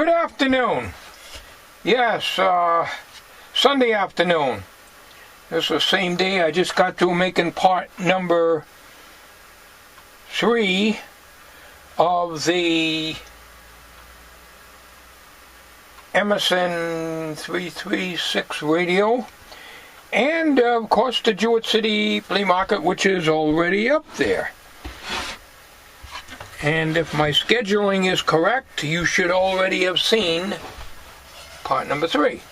Good afternoon. Yes, Sunday afternoon. This is the same day I just got through making part number 3 of the Emerson 336 radio, and of course the Jewett City Flea Market, which is already up there. And if my scheduling is correct, you should already have seen part number 3.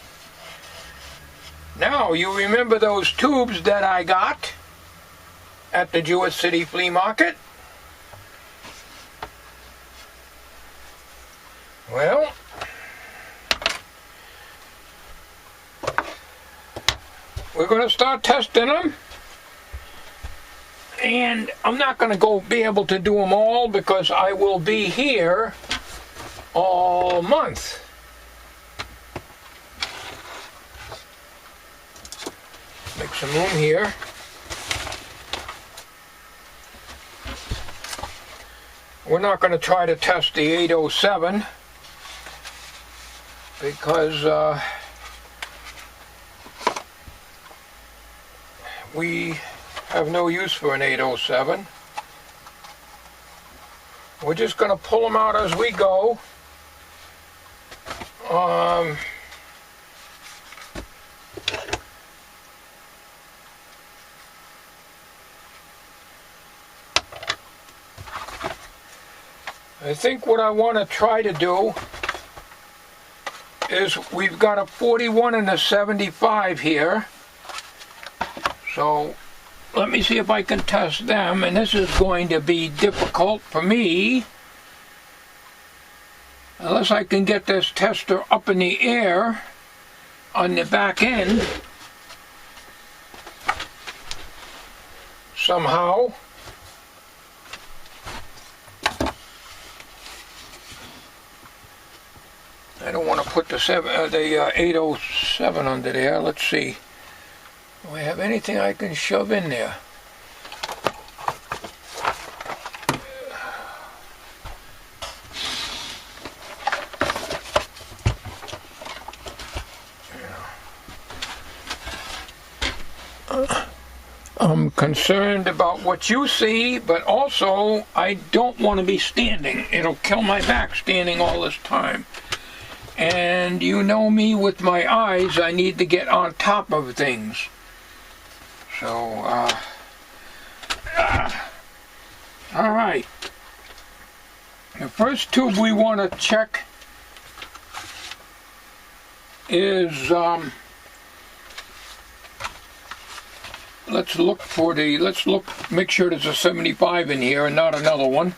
Now, you remember those tubes that I got at the Jewett City Flea Market? Well, we're going to start testing them. And I'm not going to be able to do them all because I will be here all month. Make some room here. We're not going to try to test the 807 because we have no use for an 807. We're just going to pull them out as we go. I think what I want to try to do is we've got a 41 and a 75 here. So let me see if I can test them, and this is going to be difficult for me unless I can get this tester up in the air on the back end somehow. I don't want to put the 807 under there. Let's see. Do I have anything I can shove in there? I'm concerned about what you see, but also I don't want to be standing. It'll kill my back standing all this time. And you know me with my eyes, I need to get on top of things. So, alright. The first tube we want to check is, make sure there's a 75 in here and not another one.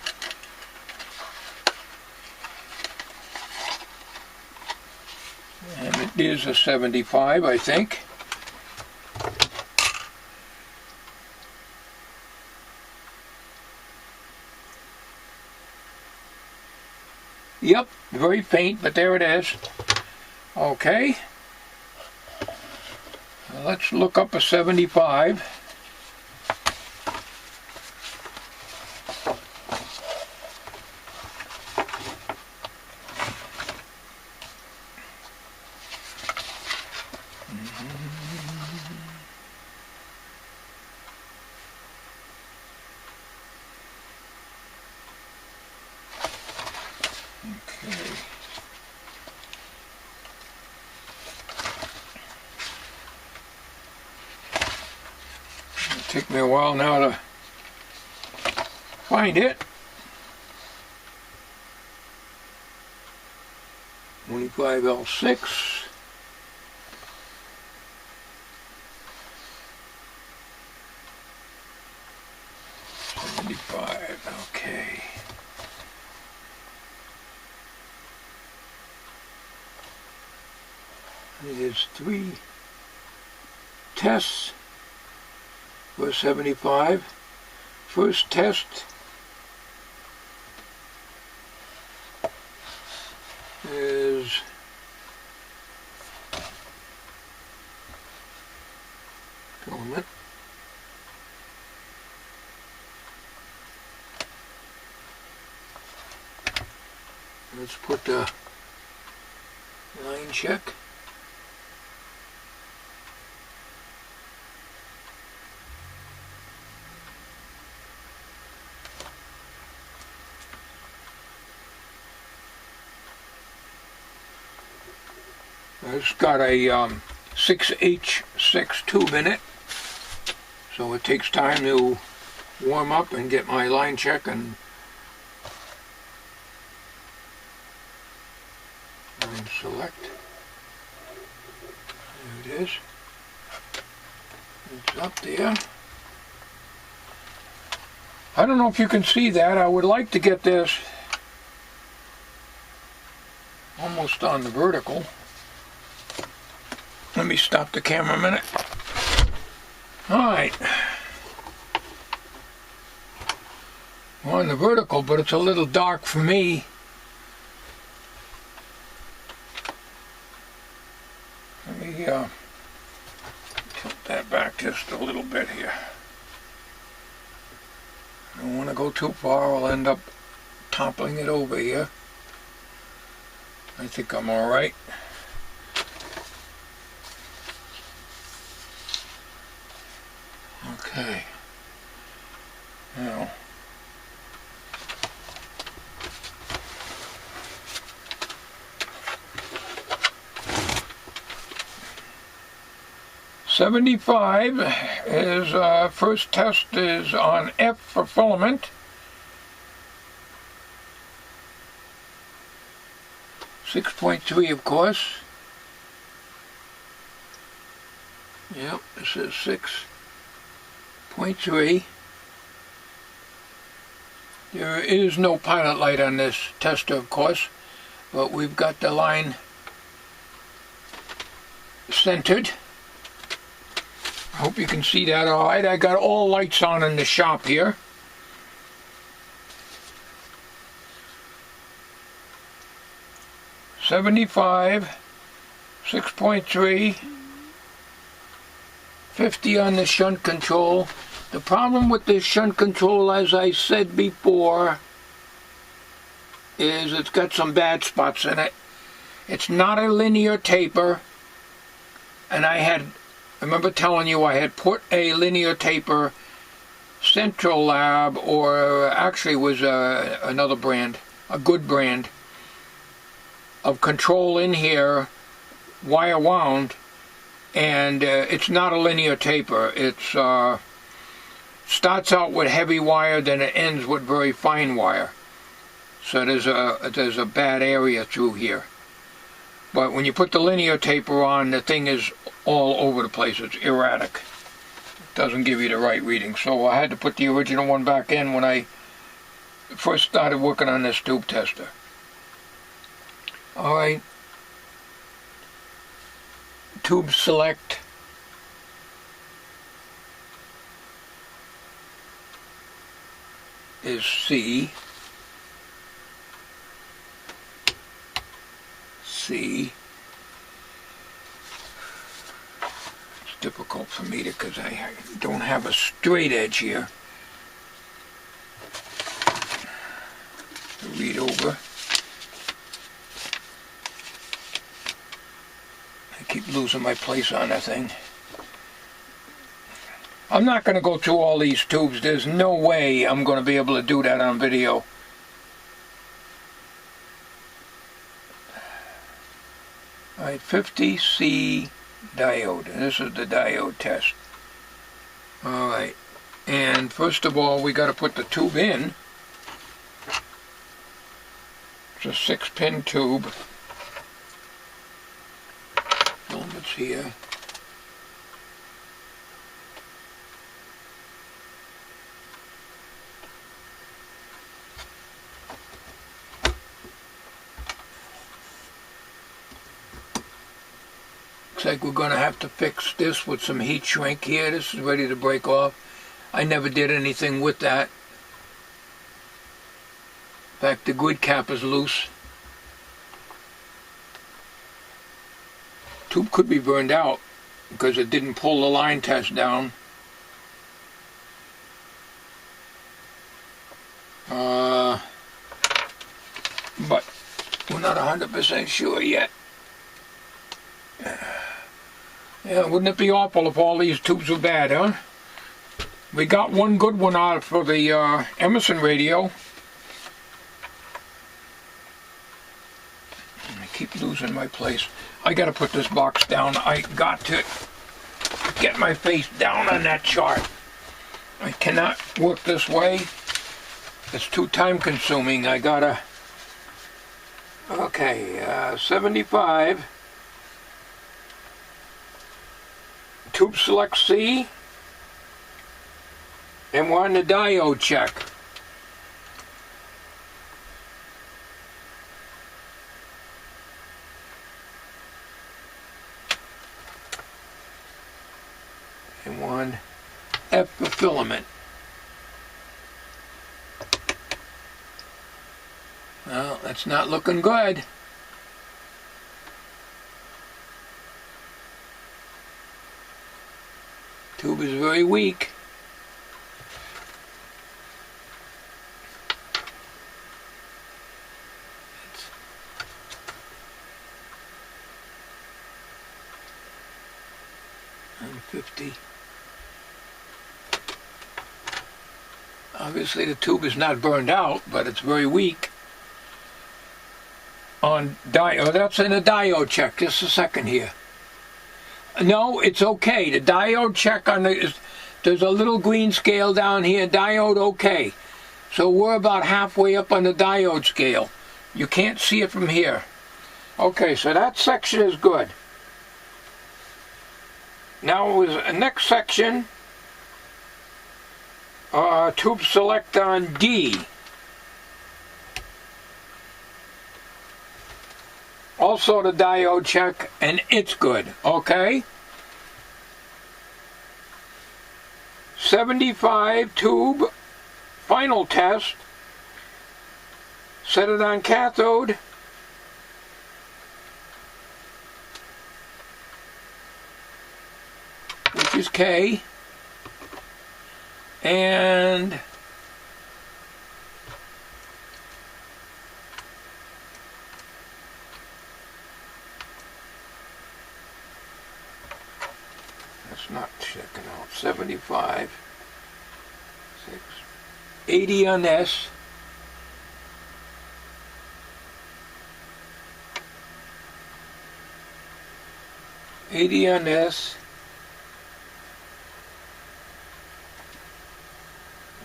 And it is a 75, I think. Yep, very faint, but there it is. Okay. Let's look up a 75. Take me a while now to find it. 25L6. Okay. It is 3 tests for 75. First test is filament. Let's put the Line check. It's got a 6H6 tube in it, so it takes time to warm up and get my line check and line select. There it is. It's up there. I don't know if you can see that. I would like to get this almost on the vertical. Let me stop the camera a minute. Alright. We're on the vertical, but it's a little dark for me. Let me tilt that back just a little bit here. I don't want to go too far. I'll end up toppling it over here. I think I'm alright. Okay. Now, '75 is first test is on F for filament. 6.3, of course. Yep, this is 6.3. There is no pilot light on this tester, of course, but we've got the line centered. I hope you can see that all right. I got all lights on in the shop here. '75, 6.3, 50 on the shunt control. The problem with this shunt control, as I said before, is it's got some bad spots in it. It's not a linear taper, and I remember telling you I had put a linear taper Central Lab, or actually was another brand, a good brand, of control in here, wire wound, and it's not a linear taper. It's starts out with heavy wire, then it ends with very fine wire. So there's a bad area through here. But when you put the linear taper on, the thing is all over the place. It's erratic. It doesn't give you the right reading. So I had to put the original one back in when I first started working on this tube tester. Alright. Tube select. Is C. C. It's difficult for me because I don't have a straight edge here to read over. I keep losing my place on that thing. I'm not going to go through all these tubes. There's no way I'm going to be able to do that on video. Alright, 50C diode. This is the diode test. Alright, and first of all we got to put the tube in. It's a 6-pin tube. Filament's here. Looks like we're going to have to fix this with some heat shrink here. This is ready to break off. I never did anything with that. In fact, the grid cap is loose. Tube could be burned out because it didn't pull the line test down. But we're not 100% sure yet. Yeah, wouldn't it be awful if all these tubes were bad, huh? We got one good one out for the Emerson radio. I keep losing my place. I gotta put this box down. I got to get my face down on that chart. I cannot work this way. It's too time consuming. I gotta... Okay, 75. Tube select C. And we're on the diode check. And one F for filament. Well, that's not looking good. Tube is very weak. It's 50. Obviously the tube is not burned out, but it's very weak. On diode, that's in a diode check. Just a second here. No, it's okay. The diode check on the, there's a little green scale down here. Diode okay. So we're about halfway up on the diode scale. You can't see it from here. Okay, so that section is good. Now with the next section, tube select on D. Also the diode check, and it's good, okay? 75 tube, final test. Set it on cathode. Which is K. And not checking out. 75, 6, 80 on S.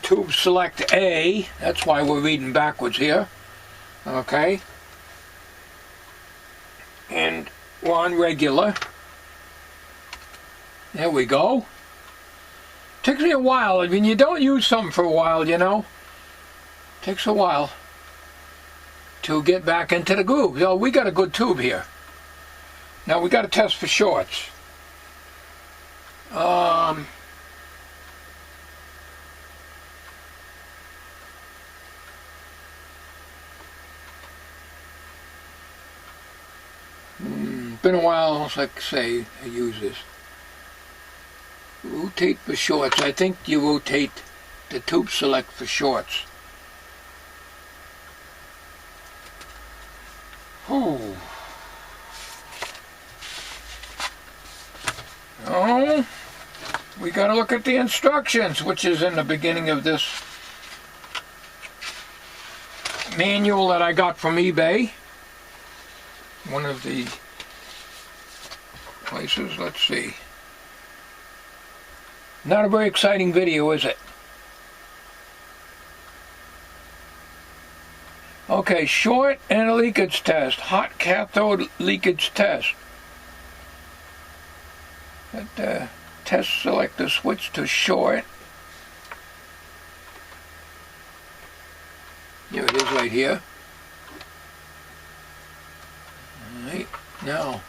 Tube select A. That's why we're reading backwards here. Okay. And we're on regular. There we go. Takes me a while. I mean, you don't use something for a while, you know. Takes a while to get back into the groove. So we got a good tube here. Now we got to test for shorts. Been a while, like say, I use this. Rotate for shorts. I think you rotate the tube select for shorts. Oh. Oh, we got to look at the instructions, which is in the beginning of this manual that I got from eBay. One of the places, let's see. Not a very exciting video, is it? Okay, short and leakage test. Hot cathode leakage test. Test selector switch to short. Here it is right here. Alright, now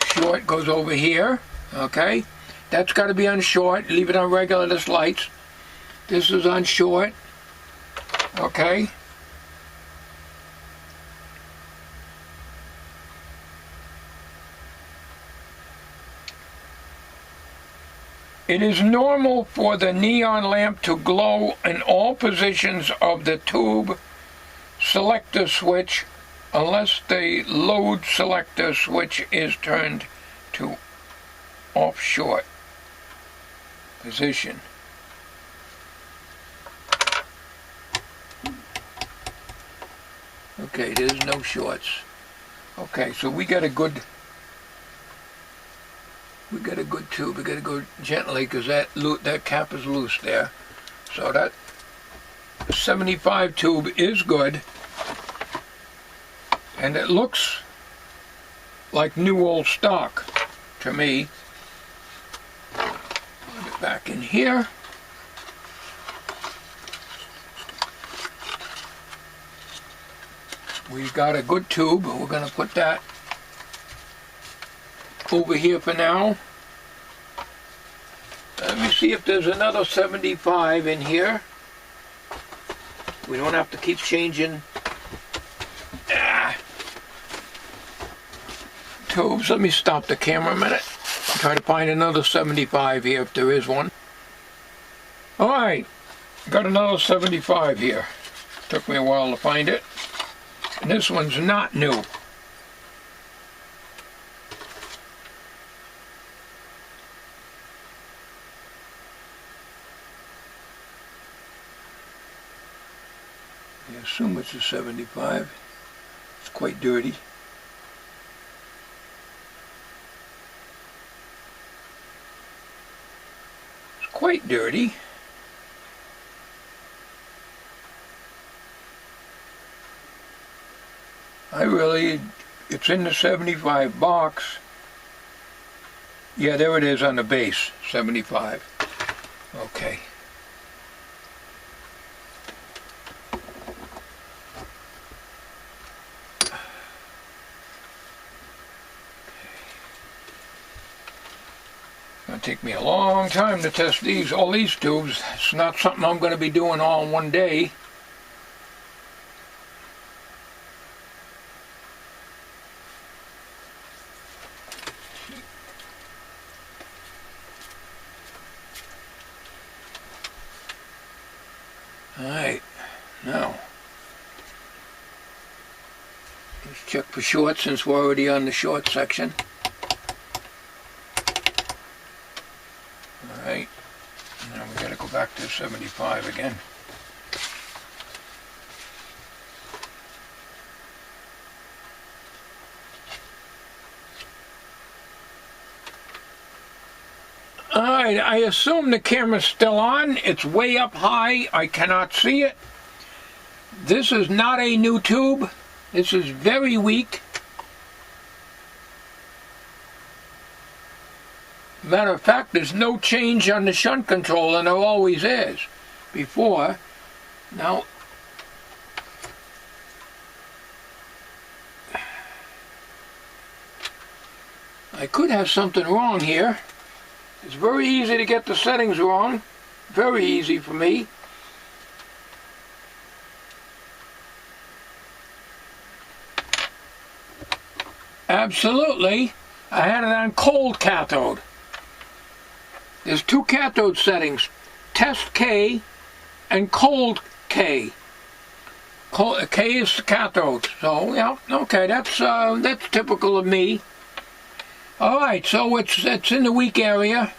short goes over here. Okay, that's got to be on short. Leave it on regular, this lights. This is on short. Okay. It is normal for the neon lamp to glow in all positions of the tube selector switch unless the load selector switch is turned to off short position. Okay, there's no shorts. Okay, so we got a good tube. We got to go gently because that cap is loose there. So that 75 tube is good, and it looks like new old stock to me. Put it back in here. We've got a good tube. We're going to put that over here for now. Let me see if there's another 75 in here. We don't have to keep changing tubes. Let me stop the camera a minute. Try to find another 75 here if there is one. Alright, got another 75 here. Took me a while to find it. And this one's not new. I assume it's a 75. It's quite dirty. It's quite dirty. It's in the 75 box. Yeah, there it is on the base, 75. Okay. It's going to take me a long time to test all these tubes. It's not something I'm going to be doing all in one day. Alright, now let's check for shorts since we're already on the short section. Alright, now we gotta go back to 75 again. Alright, I assume the camera's still on. It's way up high. I cannot see it. This is not a new tube. This is very weak. Matter of fact, there's no change on the shunt control, and there always is before. Now, I could have something wrong here. It's very easy to get the settings wrong. Very easy for me. Absolutely. I had it on cold cathode. There's two cathode settings, test K and cold K. K is the cathode. So yeah, okay, that's typical of me. All right, so it's in the weak area.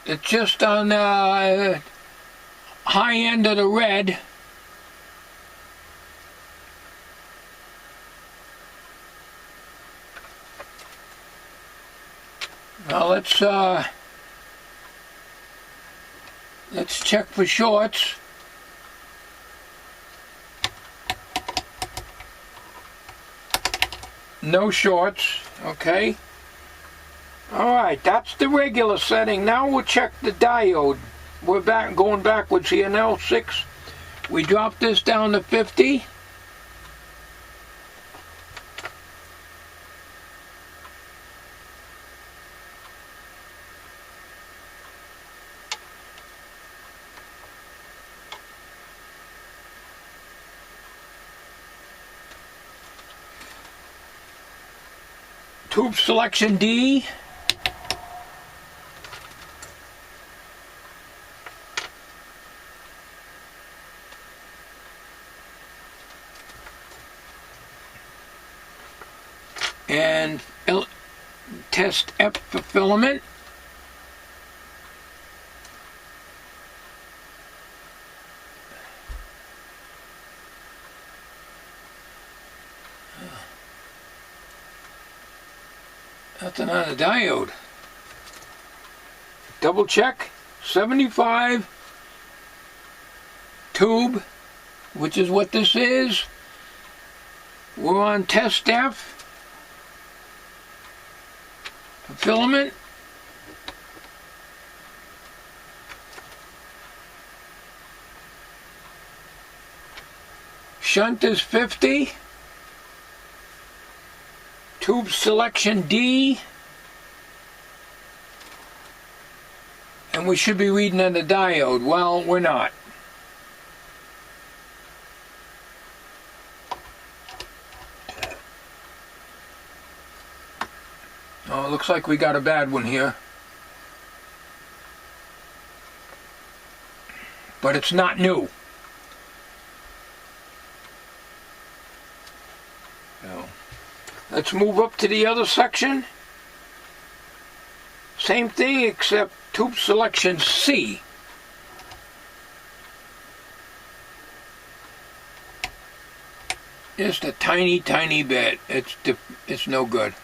It's just on the high end of the red. Now let's check for shorts. No shorts, okay. Alright, that's the regular setting. Now we'll check the diode. We're going backwards here now, 6. We drop this down to 50. Tube selection D. test F for filament. Nothing on the diode. Double check. 75 tube, which is what this is. We're on test F for filament. Shunt is 50. Tube selection D. And we should be reading on the diode. Well, we're not. Oh, it looks like we got a bad one here. But it's not new. So, let's move up to the other section. Same thing except tube selection C. Just a tiny, tiny bit. It's no good.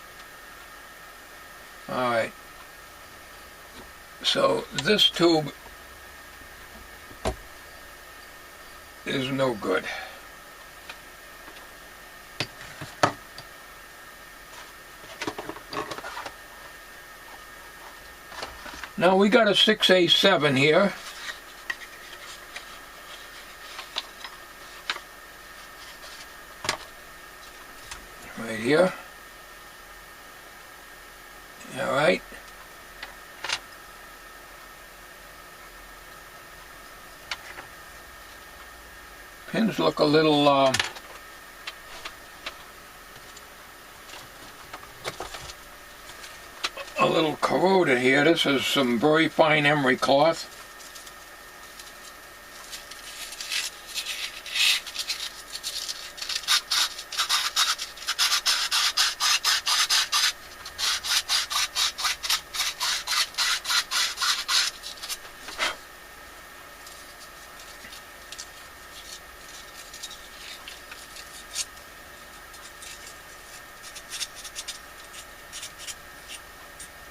Alright. So this tube is no good. Now we got a 6A7 here. Right here. All right. Pins look a little corroded here. This is some very fine emery cloth.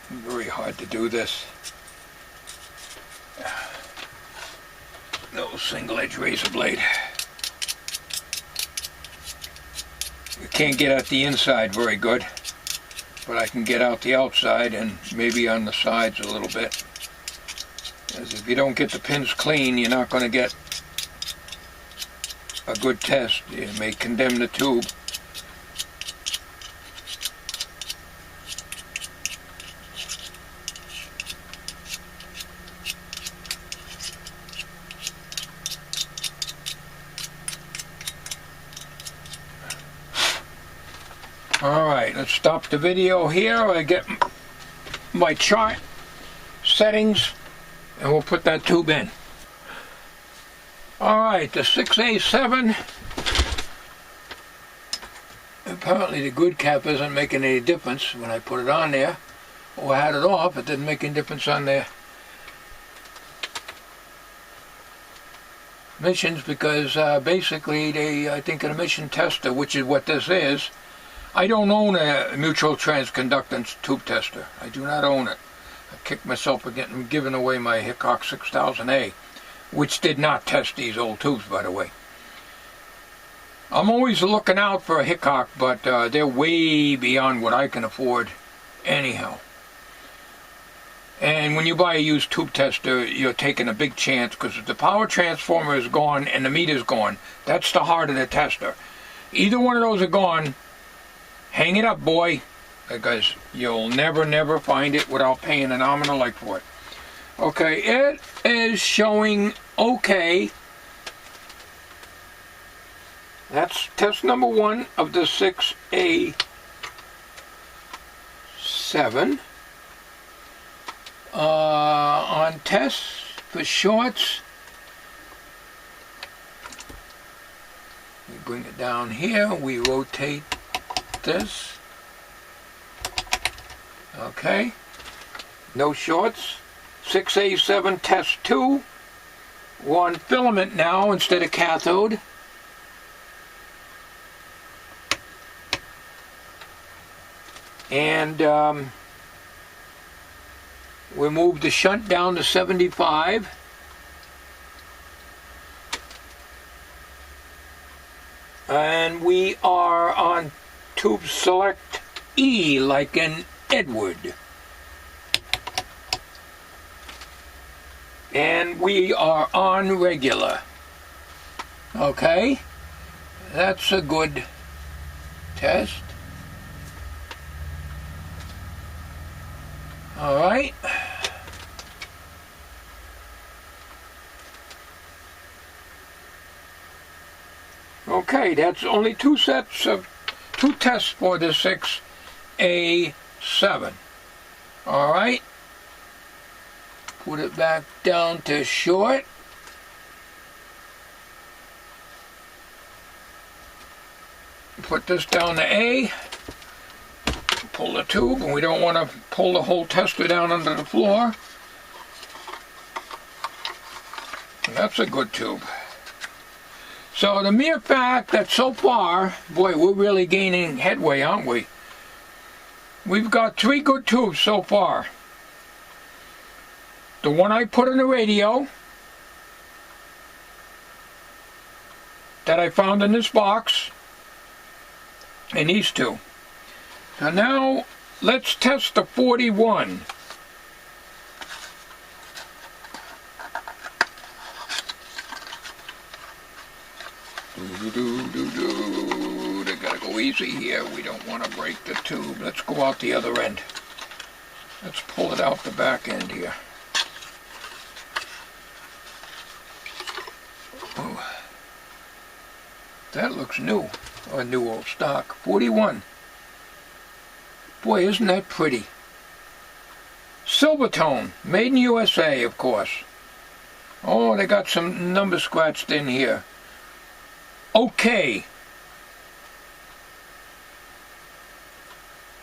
Very hard to do this. No single edge razor blade. You can't get at the inside very good, but I can get out the outside and maybe on the sides a little bit. Because if you don't get the pins clean, you're not going to get a good test. You may condemn the tube. Alright, let's stop the video here. I get my chart settings and we'll put that tube in. Alright, the 6A7. Apparently the good cap isn't making any difference when I put it on there. Or I had it off, it didn't make any difference on the emissions because basically I think an emission tester, which is what this is. I don't own a mutual transconductance tube tester. I do not own it. I kicked myself for giving away my Hickok 6000A, which did not test these old tubes, by the way. I'm always looking out for a Hickok, but they're way beyond what I can afford anyhow. And when you buy a used tube tester, you're taking a big chance because if the power transformer is gone and the meter's gone, that's the heart of the tester. Either one of those are gone, hang it up, boy, because you'll never find it without paying an arm and a leg for it. Okay, it is showing okay. That's test number 1 of the 6A7. On tests for shorts, we bring it down here, we rotate this. Okay, no shorts. 6A7 test 2. We're on filament now instead of cathode. And we moved the shunt down to 75. And we are on tube select E, like in Edward. And we are on regular. Okay, that's a good test. All right. Okay, that's only two tests for the 6A7. All right. Put it back down to short. Put this down to A. Pull the tube, and we don't want to pull the whole tester down under the floor. And that's a good tube. So the mere fact that so far, boy, we're really gaining headway, aren't we? We've got 3 good tubes so far. The one I put in the radio that I found in this box, and these 2. So now let's test the 41. They gotta go easy here. We don't want to break the tube. Let's go out the other end. Let's pull it out the back end here. Oh, that looks new, or new old stock. 41. Boy, isn't that pretty. Silver tone, made in USA, of course. Oh, they got some numbers scratched in here. Okay.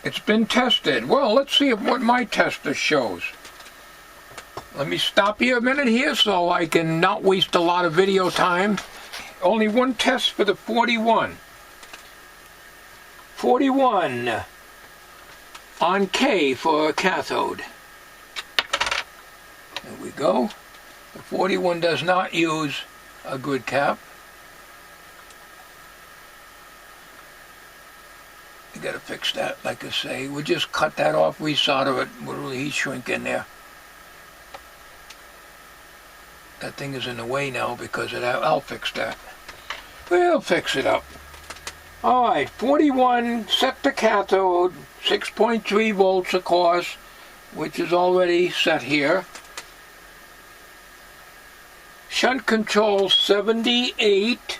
It's been tested. Well, let's see what my tester shows. Let me stop you a minute here so I can not waste a lot of video time. Only one test for the 41. 41 on K for a cathode. There we go. The 41 does not use a grid cap. You gotta fix that, like I say. We'll just cut that off, resolder it, with a little heat shrink in there. That thing is in the way now because of that. I'll fix that. We'll fix it up. Alright, 41, set the cathode, 6.3 volts of course, which is already set here. Shunt control 78.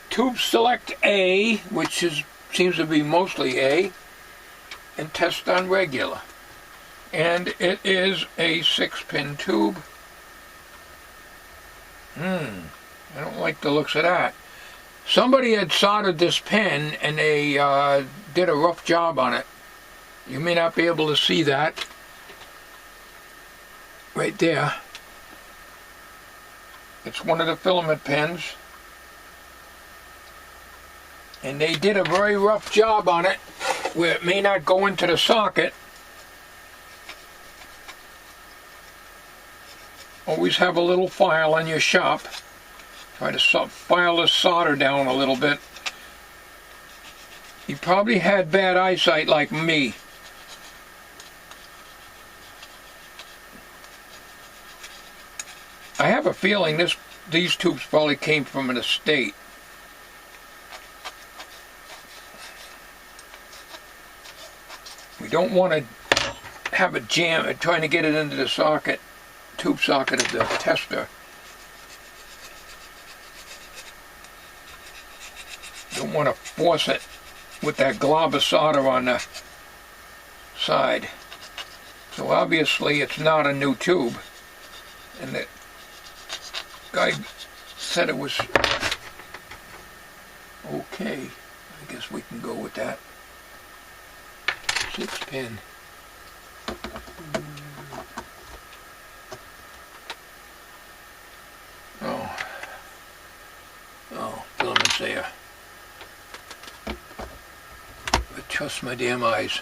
Tube select A, which seems to be mostly A, and test on regular. And it is a 6-pin tube. I don't like the looks of that. Somebody had soldered this pin and they did a rough job on it. You may not be able to see that. Right there. It's one of the filament pins. And they did a very rough job on it where it may not go into the socket. Always have a little file in your shop. Try to file the solder down a little bit. You probably had bad eyesight like me. I have a feeling these tubes probably came from an estate. We don't want to have a jam trying to get it into the socket, tube socket of the tester. Don't want to force it with that glob of solder on the side. So obviously it's not a new tube. And the guy said it was Okay, I guess we can go with that. 6-pin. Oh, filament's there. But trust my damn eyes.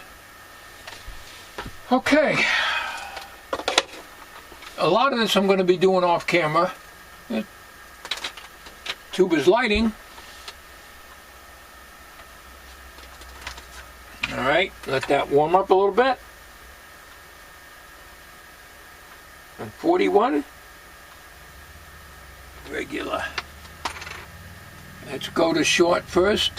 Okay. A lot of this I'm going to be doing off camera. The tube is lighting. Alright, let that warm up a little bit. And 41. Regular. Let's go to short first.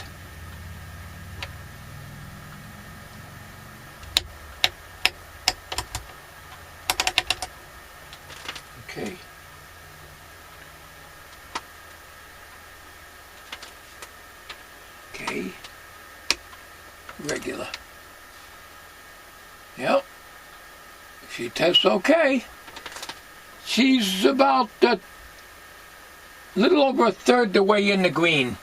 Okay. Okay. Regular. Yep. She tests okay. She's about a little over a third the way in the green.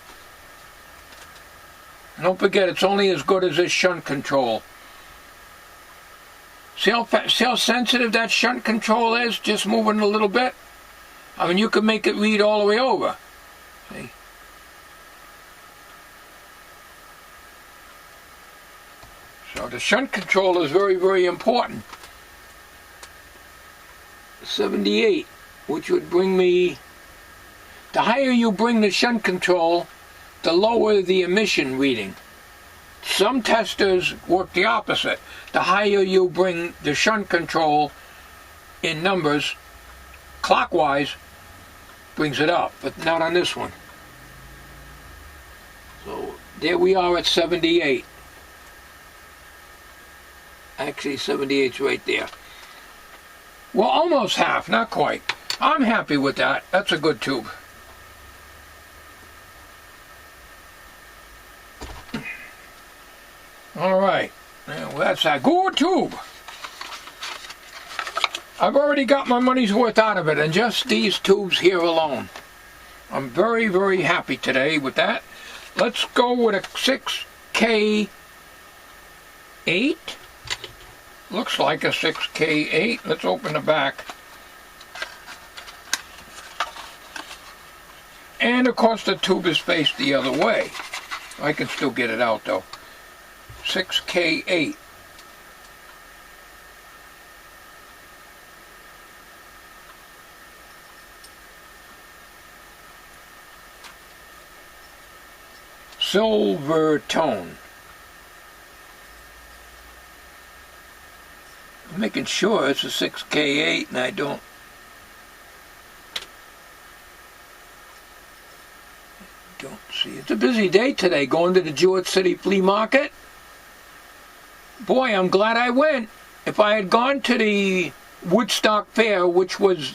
And don't forget, it's only as good as this shunt control. See how sensitive that shunt control is? Just moving a little bit. I mean, you can make it read all the way over. See? So the shunt control is very, very important. 78, which would bring me... The higher you bring the shunt control, the lower the emission reading. Some testers work the opposite. The higher you bring the shunt control in numbers, clockwise, brings it up, but not on this one. So there we are at 78. Actually, 78's right there. Well, almost half, not quite. I'm happy with that. That's a good tube. All right, well, that's a good tube. I've already got my money's worth out of it, and just these tubes here alone. I'm very, very happy today with that. Let's go with a 6K8. Looks like a 6K8. Let's open the back. And of course the tube is faced the other way. I can still get it out though. 6K8. Silver tone. I'm making sure it's a 6K8 and I don't see. It's a busy day today going to the Jewett City Flea Market. Boy, I'm glad I went. If I had gone to the Woodstock Fair, which was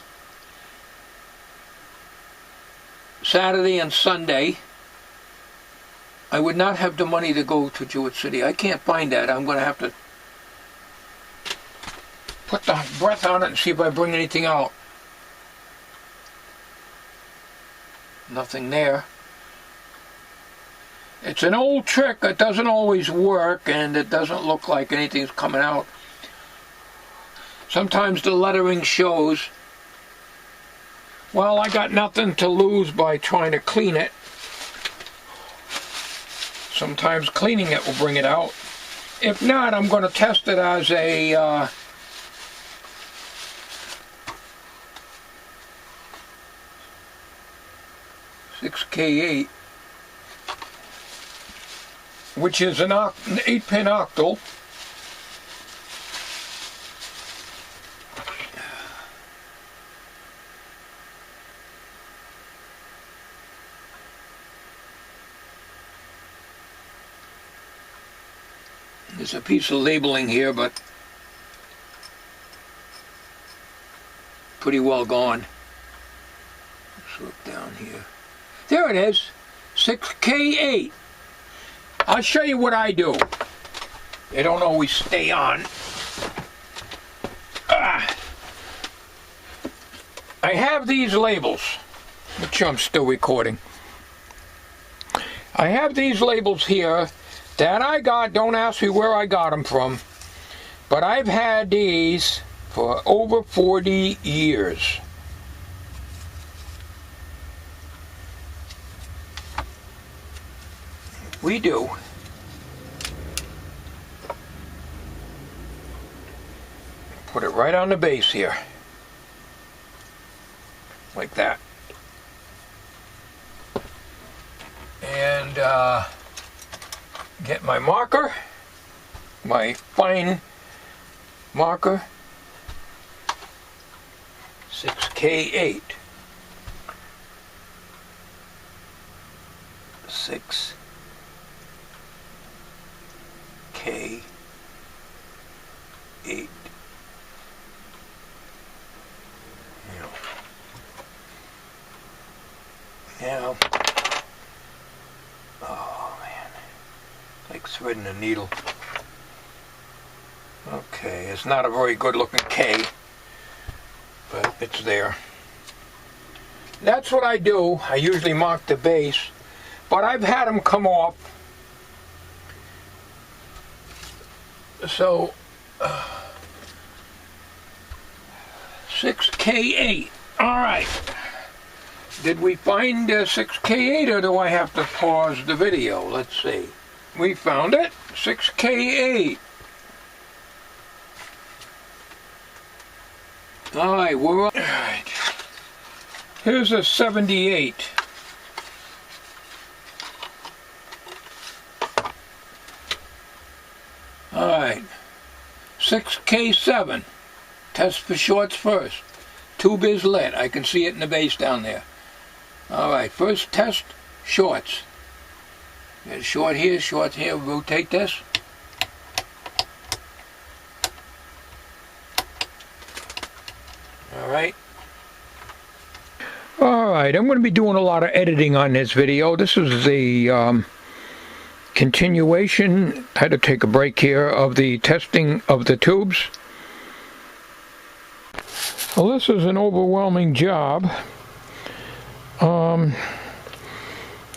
Saturday and Sunday, I would not have the money to go to Jewett City. I can't find that. I'm going to have to put the breath on it and see if I bring anything out. Nothing there. It's an old trick. It doesn't always work, and it doesn't look like anything's coming out. Sometimes the lettering shows. Well, I got nothing to lose by trying to clean it. Sometimes cleaning it will bring it out. If not, I'm going to test it as a 6K8, which is an 8-pin octal. There's a piece of labeling here, but pretty well gone. Let's look down here. There it is, 6K8. I'll show you what I do. They don't always stay on. I have these labels, which I'm still recording. I have these labels here that I got. Don't ask me where I got them from, but I've had these for over 40 years. We do. Put it right on the base here. Like that. And get my marker, my fine marker, 6K8. 6K8. Now, oh man, like threading a needle. Okay, it's not a very good looking K, but it's there. That's what I do. I usually mark the base, but I've had them come off. So, 6K8. All right. Did we find 6K8 or do I have to pause the video? Let's see. We found it. 6K8. All right, we're on. All right. Here's a 78. All right. 6K7. Test for shorts first. Tube is lit. I can see it in the base down there. All right, first test, shorts. There's short here, rotate this. All right. All right, I'm going to be doing a lot of editing on this video. This is the continuation, I had to take a break here, of the testing of the tubes. Well, this is an overwhelming job.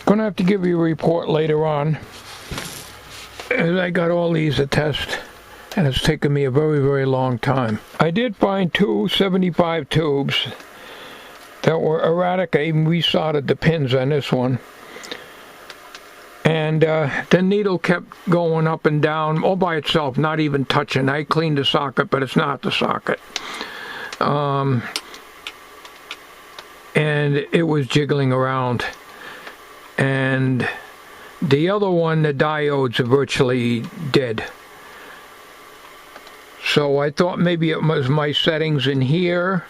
Gonna have to give you a report later on, as I got all these to test, and it's taken me a very, very long time. I did find two 75 tubes that were erratic. I even resoldered the pins on this one, and the needle kept going up and down all by itself, not even touching. I cleaned the socket, but it's not the socket. And it was jiggling around, and the other one, the diodes are virtually dead. So I thought maybe it was my settings in here,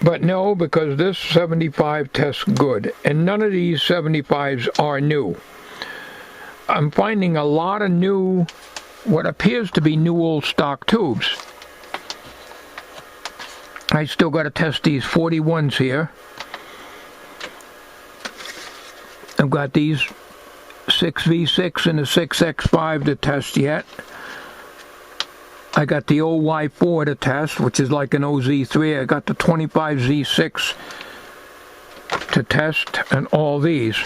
but no, because this 75 tests good, and none of these 75s are new. I'm finding a lot of new, what appears to be new old stock tubes. I still got to test these 41s here. I've got these 6V6 and a 6X5 to test yet. I got the OY4 to test, which is like an OZ3. I got the 25Z6 to test, and all these.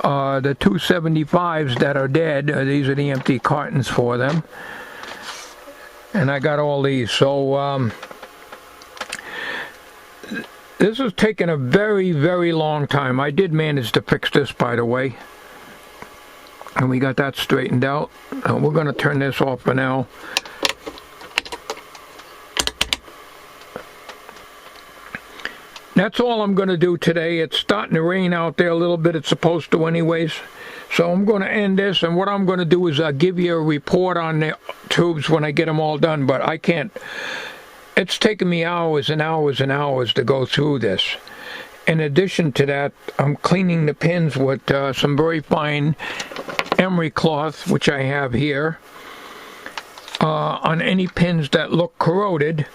The 275s that are dead, these are the empty cartons for them. And I got all these. So, this has taken a very, very long time. I did manage to fix this, by the way. And we got that straightened out. We're going to turn this off for now. That's all I'm going to do today. It's starting to rain out there a little bit. It's supposed to anyways. So I'm going to end this, and what I'm going to do is give you a report on the tubes when I get them all done. But I can't. It's taken me hours and hours and hours to go through this. In addition to that, I'm cleaning the pins with some very fine emery cloth, which I have here, on any pins that look corroded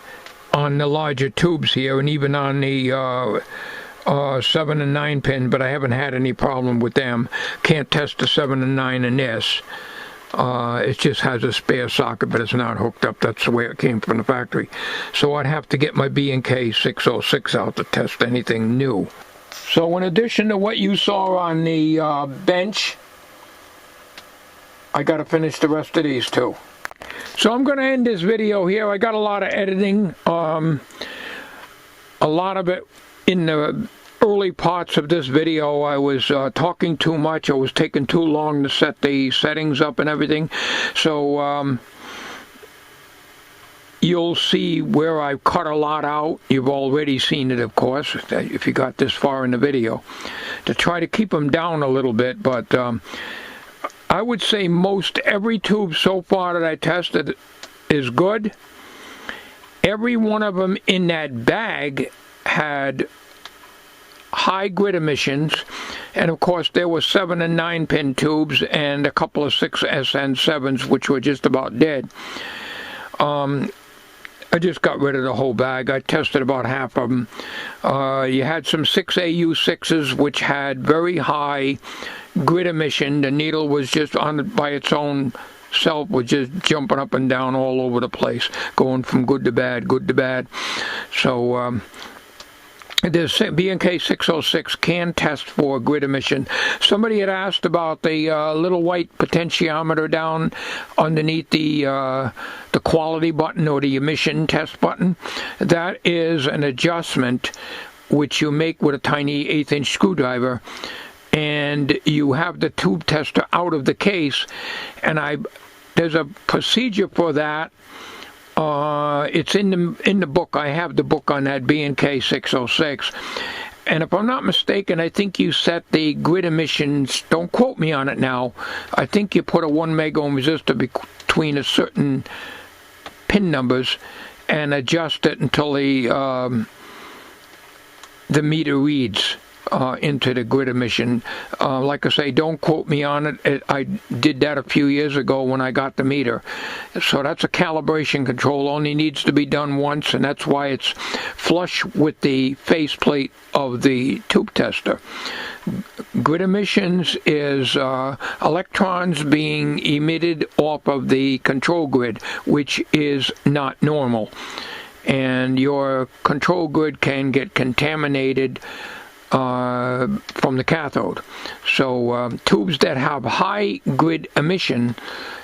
on the larger tubes here, and even on the 7 and 9 pin, but I haven't had any problem with them. Can't test the 7 and 9 in this. It just has a spare socket, but it's not hooked up. That's the way it came from the factory. So I'd have to get my B&K 606 out to test anything new. So in addition to what you saw on the bench, I got to finish the rest of these too. So I'm going to end this video here. I got a lot of editing, a lot of it in the early parts of this video. I was talking too much. I was taking too long to set the settings up and everything. So you'll see where I've cut a lot out. You've already seen it, of course, if you got this far in the video, to try to keep them down a little bit. But I would say most every tube so far that I tested is good. Every one of them in that bag had high grid emissions, and of course there were 7 and 9 pin tubes and a couple of 6 SN7s which were just about dead. I just got rid of the whole bag. I tested about half of them. You had some 6AU6s which had very high grid emission. The needle was just by its own self, was just jumping up and down all over the place, going from good to bad, good to bad. So this B&K 606 can test for grid emission. Somebody had asked about the little white potentiometer down underneath the quality button or the emission test button. That is an adjustment which you make with a tiny 1/8-inch screwdriver, and you have the tube tester out of the case, and there's a procedure for that. It's in the book. I have the book on that B&K 606, and if I'm not mistaken, I think you set the grid emissions, don't quote me on it now, I think you put a 1 megohm resistor between a certain pin numbers and adjust it until the meter reads into the grid emission. Like I say, don't quote me on it. I did that a few years ago when I got the meter. So that's a calibration control, only needs to be done once, and that's why it's flush with the faceplate of the tube tester. Grid emissions is electrons being emitted off of the control grid, which is not normal. And your control grid can get contaminated from the cathode. So tubes that have high grid emission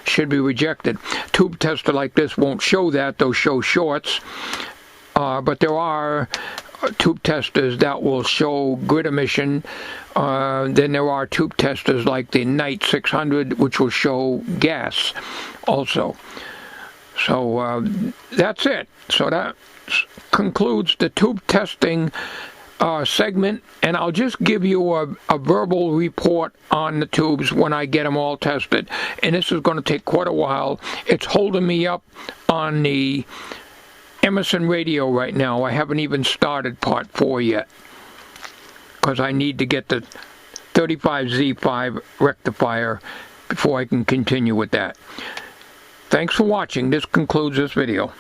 should be rejected. Tube tester like this won't show that, they'll show shorts, but there are tube testers that will show grid emission. Then there are tube testers like the Knight 600 which will show gas also. So that's it. So that concludes the tube testing segment, and I'll just give you a verbal report on the tubes when I get them all tested, and this is going to take quite a while. It's holding me up on the Emerson radio right now. I haven't even started part 4 yet because I need to get the 35Z5 rectifier before I can continue with that. Thanks for watching. This concludes this video.